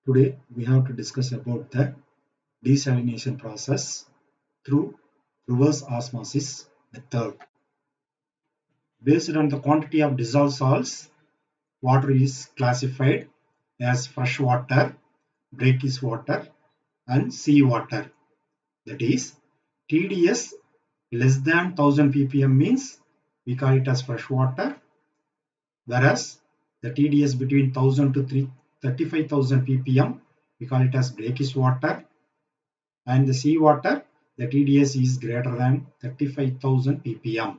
Today we have to discuss about the desalination process through reverse osmosis method. Based on the quantity of dissolved salts, water is classified as fresh water, brackish water and sea water. That is, TDS less than 1000 ppm means we call it as fresh water, whereas the TDS between 1000 to 35,000 ppm we call it as brackish water, and the sea water the TDS is greater than 35,000 ppm.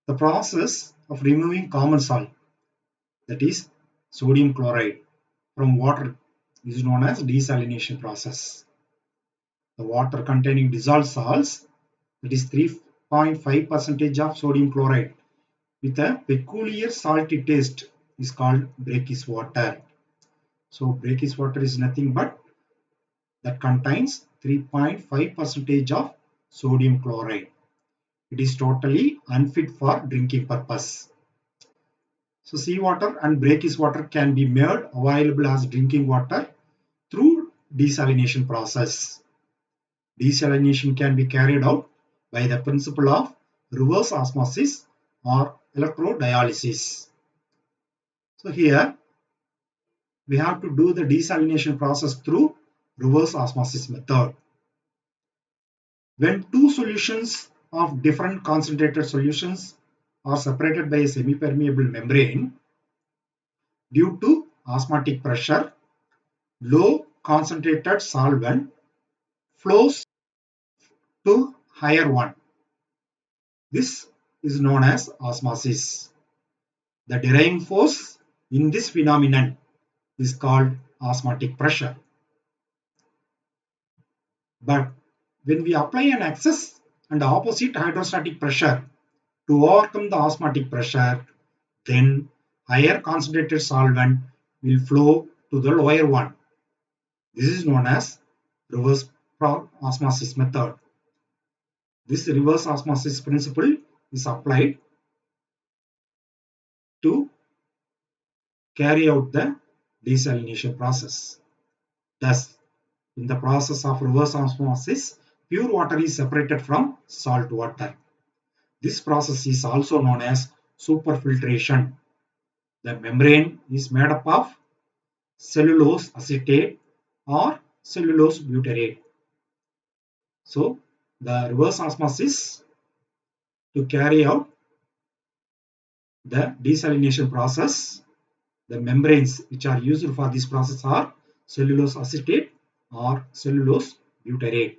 The process of removing common salt, that is sodium chloride, from water is known as desalination process. The water containing dissolved salts, that is 3.5% of sodium chloride with a peculiar salty taste, is called brackish water. So brackish water is nothing but that contains 3.5% of sodium chloride. It is totally unfit for drinking purpose. So seawater and brackish water can be made available as drinking water through desalination process. Desalination can be carried out by the principle of reverse osmosis or electrodialysis. So here we have to do the desalination process through reverse osmosis method. When two solutions of different concentrated solutions are separated by a semi-permeable membrane, due to osmotic pressure, low concentrated solvent flows to higher one. This is known as osmosis. The driving force in this phenomenon is called osmotic pressure. But when we apply an excess and opposite hydrostatic pressure to overcome the osmotic pressure, then higher concentrated solvent will flow to the lower one. This is known as reverse osmosis method. This reverse osmosis principle is applied to carry out the desalination process. Thus, in the process of reverse osmosis, pure water is separated from salt water. This process is also known as superfiltration. The membrane is made up of cellulose acetate or cellulose butyrate. So, the reverse osmosis to carry out the desalination process, the membranes which are used for this process are cellulose acetate or cellulose butyrate.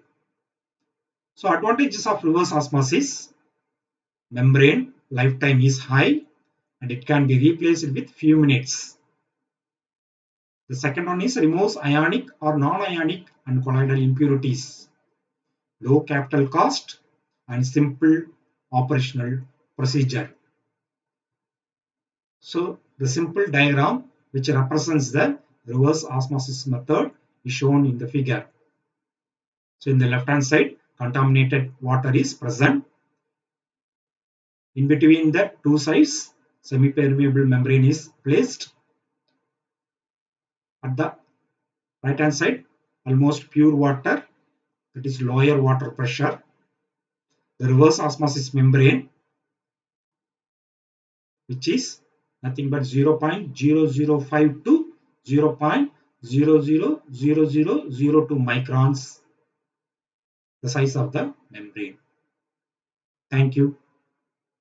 So advantages of reverse osmosis: membrane lifetime is high and it can be replaced with few minutes. The second one is removes ionic or non-ionic and colloidal impurities. Low capital cost and simple operational procedure. So the simple diagram which represents the reverse osmosis method is shown in the figure. So in the left hand side, contaminated water is present. In between the two sides, semi-permeable membrane is placed. At the right hand side, almost pure water, that is lower water pressure. The reverse osmosis membrane, which is nothing but 0.0052 to 0.000002 microns, the size of the membrane. Thank you.